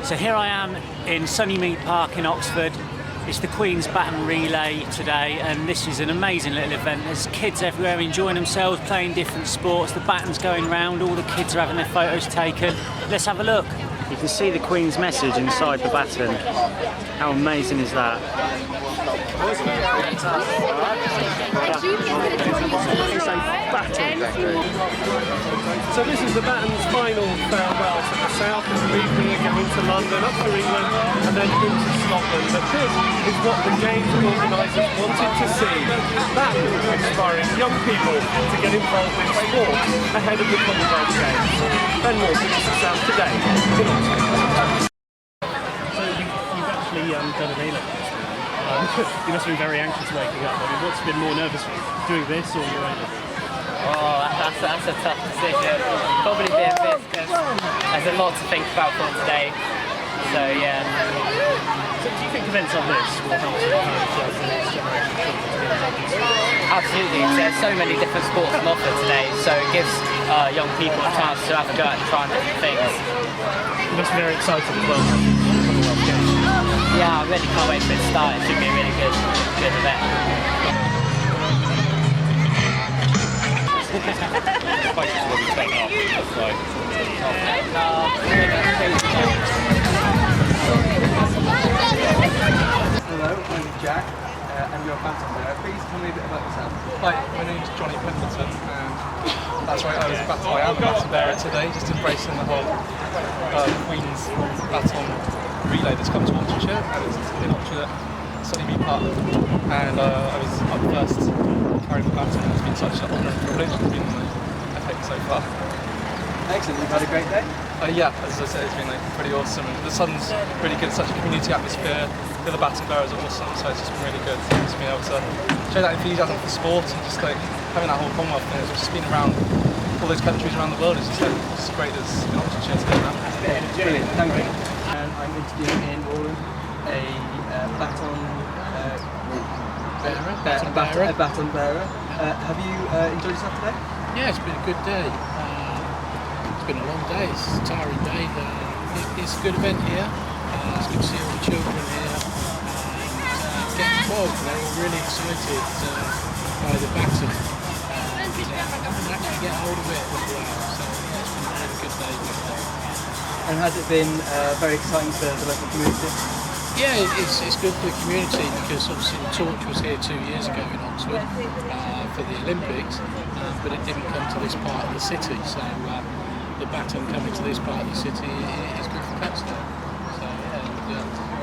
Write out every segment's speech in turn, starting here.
So here I am in Sunnymead Park in Oxford. It's the Queen's Baton Relay today, and this is an amazing little event. There's kids everywhere enjoying themselves, playing different sports. The baton's going round, all the kids are having their photos taken. Let's have a look. You can see the Queen's message inside the baton. How amazing is that? So this is the Baton's final farewell to the south, as we leave here going to London, up to England and then into Scotland. But this is what the Games organisers wanted to see. Baton inspiring young people to get involved in sport ahead of the Commonwealth Games. Ben Walker, this is South Today. So you've actually done an A-level. You must have been very anxious waking up. I mean, what's been more nervous for you, doing this or your A-level? Oh, that's a tough decision. Probably being this because there's a lot to think about for today. So yeah. So do you think events like this will help to encourage the next generation of children to get involved in sport? Absolutely. There's so many different sports on offer today, so it gives young people a chance to have a go at trying different things. You must be very excited as well. Yeah, I really can't wait for it to start. It should be a really good event. Hello, I'm Jack, and you're a Baton bearer. Please tell me a bit about yourself. Hi, my name's Johnny Pemberton, and that's right, I am a Baton bearer today, just embracing the whole Queen's Baton relay that's come to Oxfordshire, and it's in Oxford at Sunnymead Park, and I was up first carrying the baton. It's been such an honour and privilege. It's been epic so far. Excellent, you've had a great day? Yeah, as I said, it's been pretty awesome. The sun's really good, such a community atmosphere. The other baton bearers are awesome, so it's just been really good. Just being able to show that enthusiasm for sport and just like having that whole Commonwealth thing. It's just been around all those countries around the world. It's just like it's great as an Oxfordshire to go around. Brilliant, thank you. And I'm interviewing in Warland a baton bearer. Have you enjoyed yourself today? Yeah, it's been a good day. It's been a long day, it's a tiring day. It's a good event here. It's good to see all the children here and get involved. They're all really excited by the baton and actually get hold of it as well. So yeah, it's been a really good day. And has it been very exciting for the local community? Yeah, it's good for the community because obviously the torch was here 2 years ago in Oxford for the Olympics, but it didn't come to this part of the city. So the baton coming to this part of the city is good for Cutteslowe. So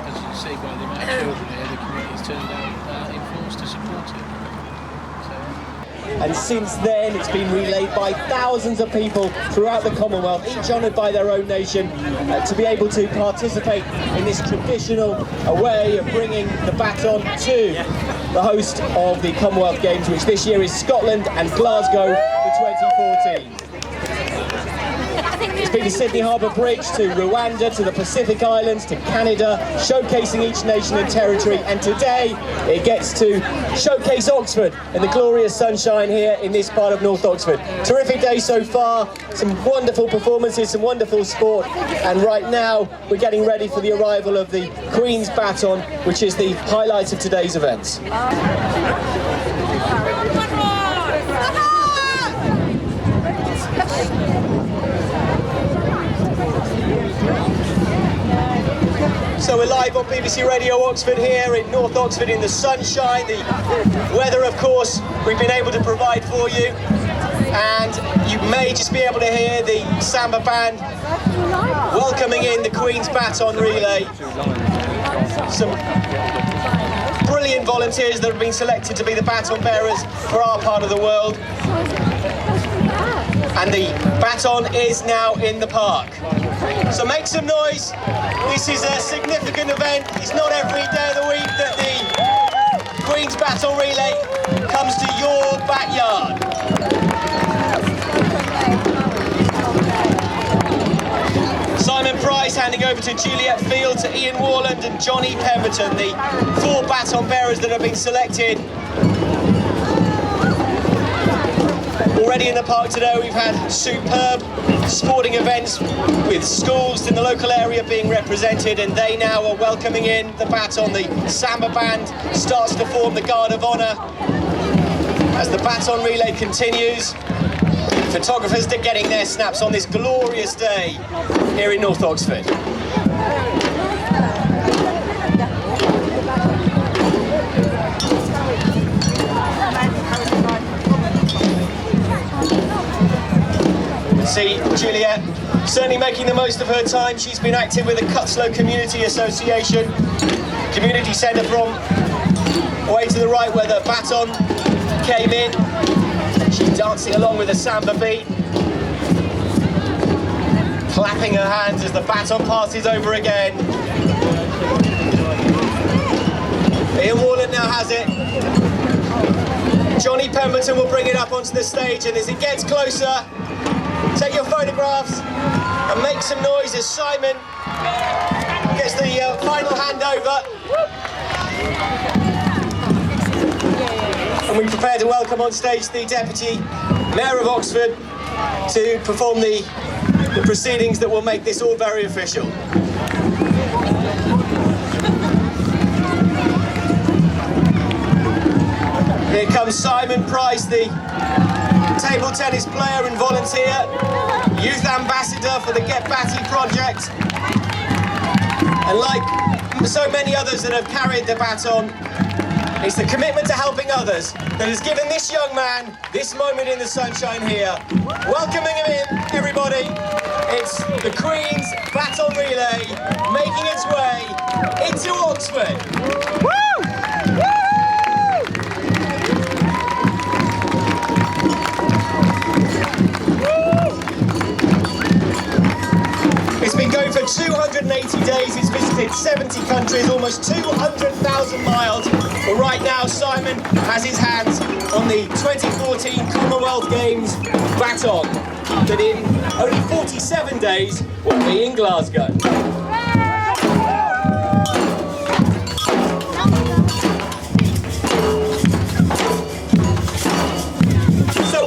as you see by the amount of children here, the community has turned out in force to support it. And since then it's been relayed by thousands of people throughout the Commonwealth, each honoured by their own nation, to be able to participate in this traditional way of bringing the baton to the host of the Commonwealth Games, which this year is Scotland and Glasgow for 2014. It's been to Sydney Harbour Bridge, to Rwanda, to the Pacific Islands, to Canada, showcasing each nation and territory, and today it gets to showcase Oxford in the glorious sunshine here in this part of North Oxford. Terrific day so far, some wonderful performances, some wonderful sport, and right now we're getting ready for the arrival of the Queen's Baton, which is the highlight of today's events. So we're live on BBC Radio Oxford here in North Oxford in the sunshine. The weather, of course, we've been able to provide for you. And you may just be able to hear the Samba band welcoming in the Queen's Baton Relay. Some brilliant volunteers that have been selected to be the baton bearers for our part of the world. And the baton is now in the park. So make some noise. This is a significant event. It's not every day of the week that the Queen's Baton Relay comes to your backyard. Simon Price handing over to Juliet Field, to Ian Warland and Johnny Pemberton, the 4 baton bearers that have been selected. Already in the park today we've had superb sporting events with schools in the local area being represented, and they now are welcoming in the baton. The Samba band starts to form the Guard of Honour as the baton relay continues. Photographers are getting their snaps on this glorious day here in North Oxford. See Juliet certainly making the most of her time. She's been active with the Cutteslowe Community Association community centre from way to the right where the baton came in. She's dancing along with the samba beat, clapping her hands as the baton passes over again. Ian Warland now has it. Johnny Pemberton will bring it up onto the stage, and as it gets closer, take your photographs and make some noise as Simon gets the final handover. And we prepare to welcome on stage the Deputy Mayor of Oxford to perform the proceedings that will make this all very official. Here comes Simon Price, the table tennis player and volunteer, youth ambassador for the Get Batty project. And like so many others that have carried the baton, it's the commitment to helping others that has given this young man this moment in the sunshine here. Welcoming him in, everybody, it's the Queen's Baton Relay making its way into Oxford. Woo! It's been going for 280 days, it's visited 70 countries, almost 200,000 miles. But right now, Simon has his hands on the 2014 Commonwealth Games baton that in only 47 days will be in Glasgow.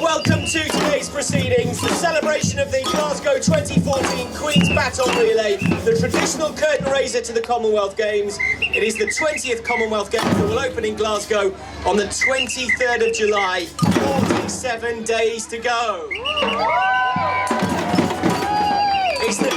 Welcome to today's proceedings, the celebration of the Glasgow 2014 Queen's Baton Relay, the traditional curtain raiser to the Commonwealth Games. It is the 20th Commonwealth Games that will open in Glasgow on the 23rd of July, 47 days to go. It's the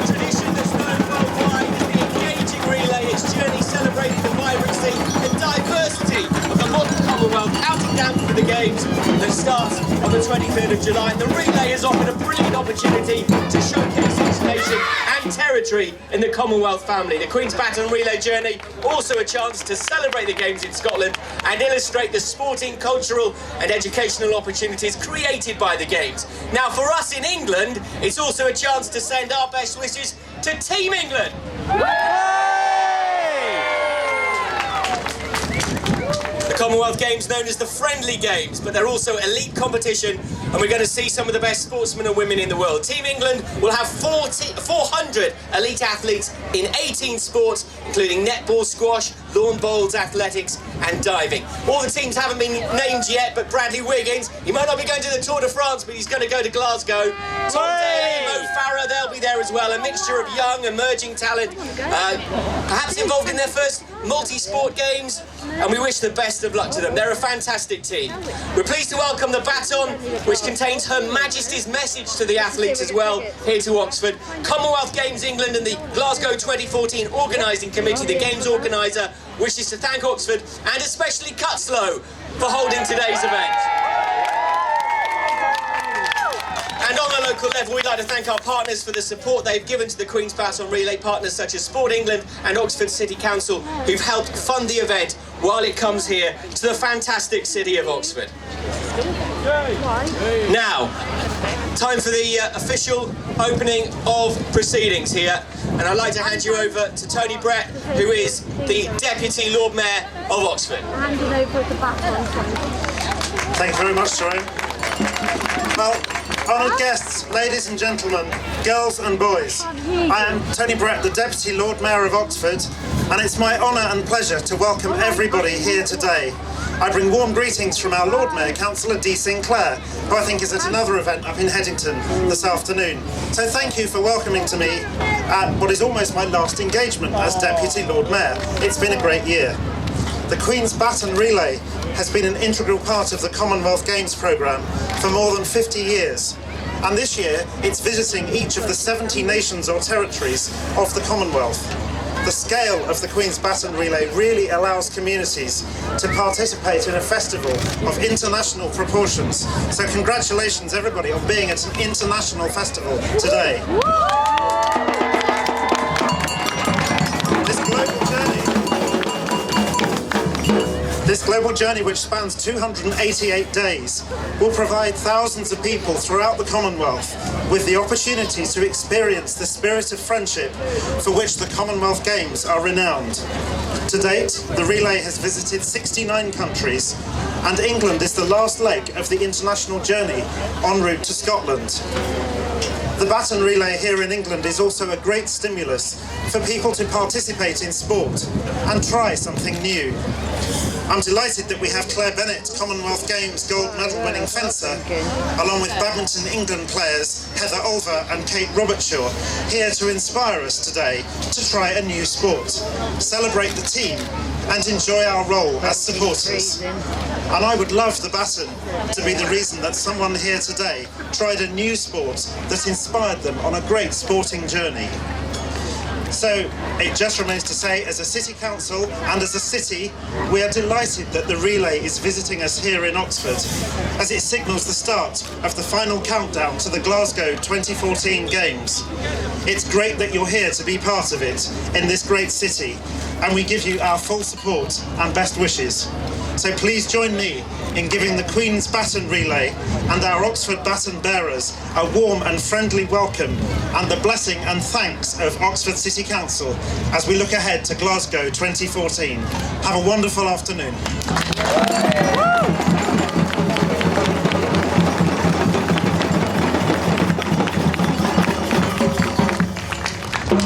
tradition that's known worldwide as the engaging relay, its journey celebrating the vibrancy and diversity of the modern Commonwealth, counting down for the Games that starts on the 23rd of July. And the relay has offered a brilliant opportunity to showcase each nation and territory in the Commonwealth family. The Queen's Baton Relay journey, also a chance to celebrate the Games in Scotland and illustrate the sporting, cultural and educational opportunities created by the Games. Now for us in England, it's also a chance to send our best wishes to Team England. The Commonwealth Games known as the Friendly Games, but they're also elite competition, and we're going to see some of the best sportsmen and women in the world. Team England will have 400 elite athletes in 18 sports, including netball, squash, lawn bowls, athletics and diving. All the teams haven't been named yet, but Bradley Wiggins, he might not be going to the Tour de France, but he's going to go to Glasgow. Tom Daly, Mo Farah, they'll be there as well. A mixture of young, emerging talent, perhaps involved in their first multi-sport games, and we wish the best of luck to them. They're a fantastic team. We're pleased to welcome the baton, which contains Her Majesty's message to the athletes as well, here to Oxford. Commonwealth Games England and the Glasgow 2014 Organising Committee, the Games organiser, wishes to thank Oxford and especially Cutteslowe for holding today's event. And on a local level, we'd like to thank our partners for the support they've given to the Queen's Baton Relay, partners such as Sport England and Oxford City Council, who've helped fund the event while it comes here to the fantastic city of Oxford. Now, time for the official opening of proceedings here, and I'd like to hand you over to Tony Brett, who is the Deputy Lord Mayor of Oxford. Handing over the baton. Thank you very much, Tyrone. Well, honoured guests, ladies and gentlemen, girls and boys, I am Tony Brett, the Deputy Lord Mayor of Oxford, and it's my honour and pleasure to welcome everybody here today I bring warm greetings from our Lord Mayor, Councillor D. Sinclair, who I think is at another event up in Headington this afternoon. So thank you for welcoming to me at what is almost my last engagement as Deputy Lord Mayor. It's been a great year. The Queen's Baton Relay has been an integral part of the Commonwealth Games programme for more than 50 years. And this year, it's visiting each of the 70 nations or territories of the Commonwealth. The scale of the Queen's Baton Relay really allows communities to participate in a festival of international proportions. So congratulations everybody on being at an international festival today. This global journey, which spans 288 days, will provide thousands of people throughout the Commonwealth with the opportunity to experience the spirit of friendship for which the Commonwealth Games are renowned. To date, the relay has visited 69 countries, and England is the last leg of the international journey en route to Scotland. The Baton Relay here in England is also a great stimulus for people to participate in sport and try something new. I'm delighted that we have Claire Bennett, Commonwealth Games gold medal winning fencer, along with badminton England players Heather Olver and Kate Robertshaw, here to inspire us today to try a new sport, celebrate the team and enjoy our role as supporters. And I would love the Baton to be the reason that someone here today tried a new sport that inspired them on a great sporting journey. So it just remains to say, as a city council and as a city, we are delighted that the relay is visiting us here in Oxford, as it signals the start of the final countdown to the Glasgow 2014 Games. It's great that you're here to be part of it in this great city, and we give you our full support and best wishes. So please join me in giving the Queen's Baton Relay and our Oxford Baton bearers a warm and friendly welcome and the blessing and thanks of Oxford City Council as we look ahead to Glasgow 2014. Have a wonderful afternoon.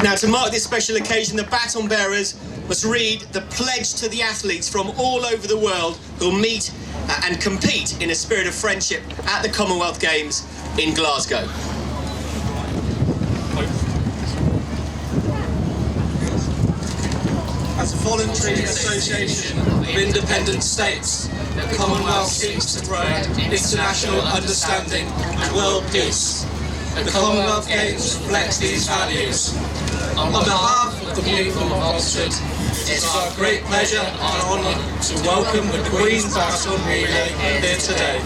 Now, to mark this special occasion, the baton bearers must read the pledge to the athletes from all over the world who'll meet and compete in a spirit of friendship at the Commonwealth Games in Glasgow. As a voluntary association of independent states, the Commonwealth seeks to promote international understanding and world peace. The Commonwealth Games reflect these values. On behalf of the people of Oxford, it's our great pleasure and honour to welcome the Queen's Baton Relay here today.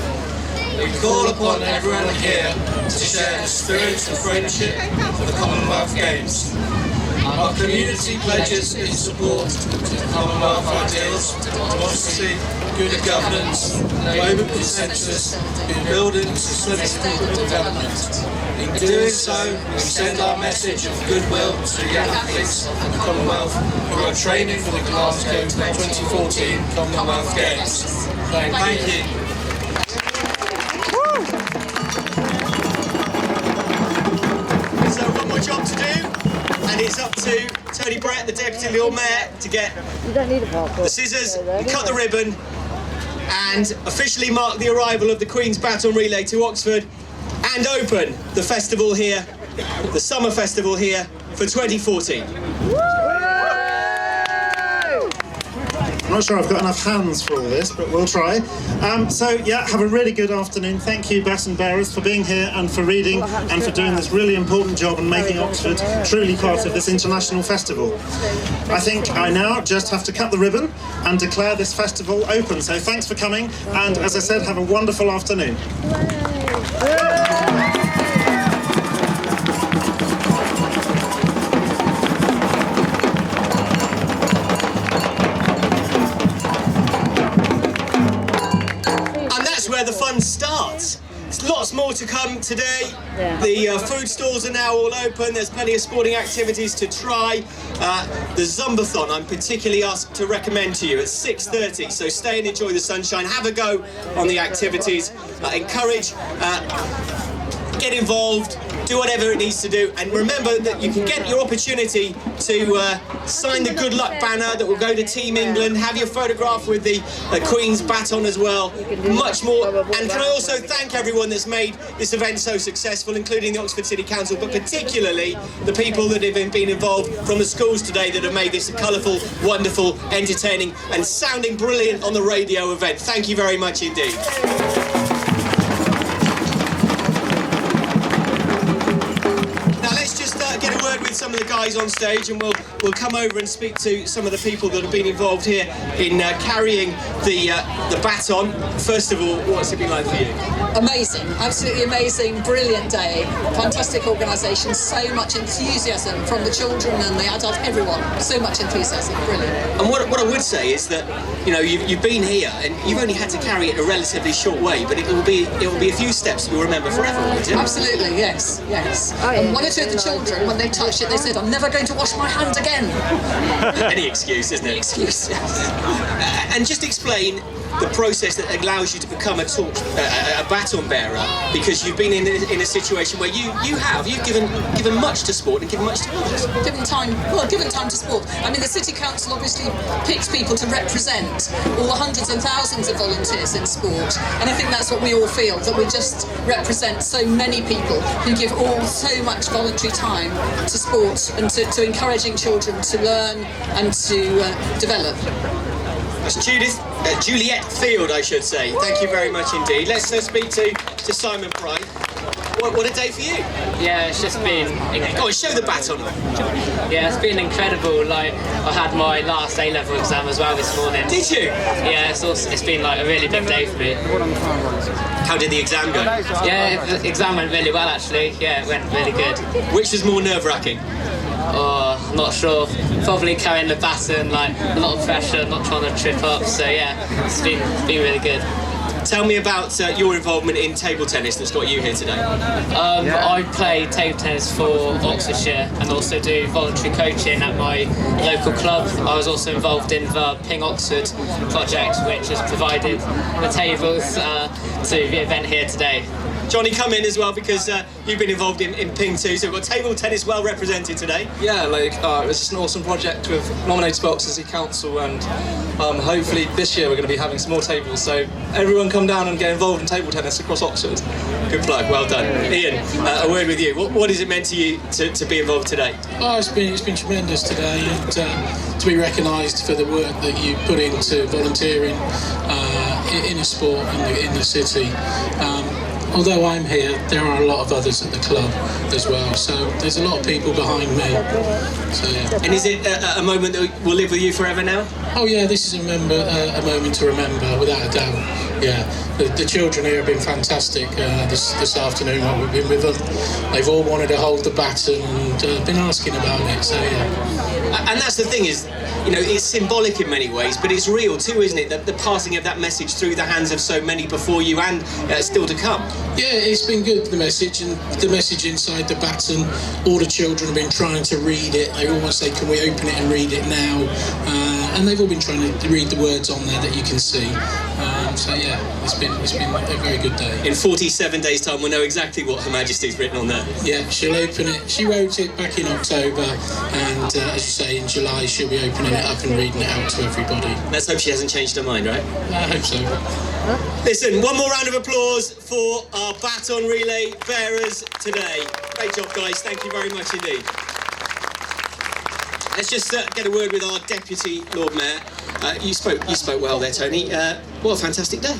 We call upon everyone here to share the spirit of friendship for the Commonwealth Games. Our community pledges its support to the Commonwealth ideals, democracy, good governance, global consensus, in building sustainable development. In doing so, we send our message of goodwill to the athletes of the Commonwealth who are training for the Glasgow 2014 Commonwealth Games. Thank you. So one more job to do, and it's up to Tony Brett, the Deputy Lord Mayor, to get the scissors, cut the ribbon, and officially mark the arrival of the Queen's Baton Relay to Oxford and open the festival here, the summer festival here for 2014. I'm not sure I've got enough hands for all this, but we'll try. So yeah, have a really good afternoon. Thank you, baton bearers, for being here and for reading and for doing this really important job and making Oxford truly part of this international festival. I think I now just have to cut the ribbon and declare this festival open. So thanks for coming, and as I said, have a wonderful afternoon. Where the fun starts. There's lots more to come today. The food stalls are now all open. There's plenty of sporting activities to try. The Zumbathon I'm particularly asked to recommend to you at 6:30, so stay and enjoy the sunshine. Have a go on the activities. Encourage, get involved, do whatever it needs to do, and remember that you can get your opportunity to sign the good luck banner that will go to Team England, have your photograph with the Queen's baton as well, much more. And can I also thank everyone that's made this event so successful, including the Oxford City Council, but particularly the people that have been involved from the schools today that have made this a colourful, wonderful, entertaining and sounding brilliant on the radio event. Thank you very much indeed. Get a word with some of the guys on stage, and we'll come over and speak to some of the people that have been involved here in carrying the baton. First of all, what's it been like for you? Amazing, absolutely amazing, brilliant day, fantastic organisation, so much enthusiasm from the children and the adults, everyone, so much enthusiasm, brilliant. And what I would say is that, you know, you've been here and you've only had to carry it a relatively short way, but it will be a few steps you'll remember forever, won't it? Absolutely, yes. And one or two of the children, when they touched it, they said, "I'm never going to wash my hands again." Any excuse, isn't it? Any excuse. And just explain the process that allows you to become a baton bearer, because you've been in a situation where you've given much to sport and given much to others. Given time to sport. I mean, the City Council obviously picks people to represent all the hundreds and thousands of volunteers in sport, and I think that's what we all feel, that we just represent so many people who give all so much voluntary time to sport and to encouraging children to learn and to develop. That's Juliet Field, I should say. Thank you very much indeed. Let's speak to Simon Bright. What a day for you. Yeah, it's just been incredible. Go on, show the baton. Yeah, it's been incredible. Like, I had my last A-level exam as well this morning. Did you? Yeah, it's been like a really big day for me. How did the exam go? Yeah, the exam went really well actually. Yeah, it went really good. Which was more nerve-wracking? Oh, I'm not sure. Probably carrying the baton, like a lot of pressure, not trying to trip up. So yeah, it's been really good. Tell me about your involvement in table tennis that's got you here today. I play table tennis for Oxfordshire and also do voluntary coaching at my local club. I was also involved in the Ping Oxford project, which has provided the tables to the event here today. Johnny, come in as well, because you've been involved in Ping too, so we've got table tennis well represented today. Yeah, it was just an awesome project with nominated by Oxford City Council, and hopefully this year we're going to be having some more tables, so everyone come down and get involved in table tennis across Oxford. Good plug, well done. Ian, a word with you. What has it meant to you to be involved today? Oh, it's been tremendous today, and to be recognised for the work that you put into volunteering in a sport in the city. Although I'm here, there are a lot of others at the club as well, so there's a lot of people behind me. So, yeah. And is it a moment that will live with you forever now? Oh yeah, this is a moment to remember, without a doubt. Yeah, the children here have been fantastic this afternoon while we've been with them. They've all wanted to hold the baton and been asking about it, so yeah. And that's the thing is, you know, it's symbolic in many ways, but it's real too, isn't it? The passing of that message through the hands of so many before you and still to come. Yeah, it's been good, the message, and the message inside the baton. All the children have been trying to read it. They always say, "Can we open it and read it now?" And they've all been trying to read the words on there that you can see. So yeah, it's been a very good day. In 47 days' time, we'll know exactly what Her Majesty's written on there. Yeah, she'll open it. She wrote it back in October, and as you say, in July she'll be opening it up and reading it out to everybody. Let's hope she hasn't changed her mind, right? I hope so. Listen, one more round of applause for our baton relay bearers today. Great job, guys. Thank you very much indeed. Let's just get a word with our Deputy Lord Mayor. You spoke well there, Tony. What a fantastic day.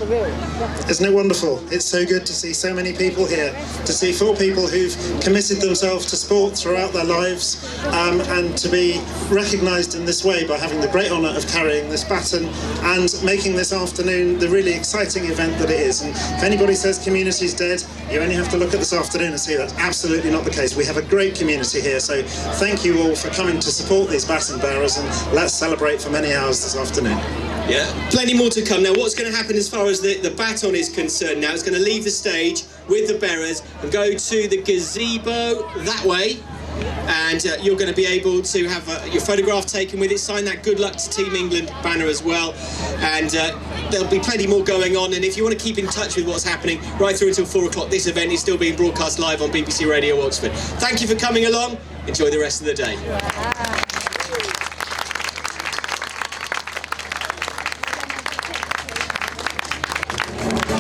Isn't it wonderful? It's so good to see so many people here, to see 4 people who've committed themselves to sport throughout their lives, and to be recognised in this way by having the great honour of carrying this baton and making this afternoon the really exciting event that it is. And if anybody says community's dead, you only have to look at this afternoon and see that's absolutely not the case. We have a great community here, so thank you all for coming to support these baton bearers, and let's celebrate for many hours this afternoon. Yeah, plenty more to come. Now, what's going to happen as far as the baton is concerned now, it's going to leave the stage with the bearers and go to the gazebo that way. and you're going to be able to have your photograph taken with it, sign that Good Luck to Team England banner as well, and there'll be plenty more going on. And if you want to keep in touch with what's happening right through until 4 o'clock, this event is still being broadcast live on BBC Radio Oxford. Thank you for coming along. Enjoy the rest of the day.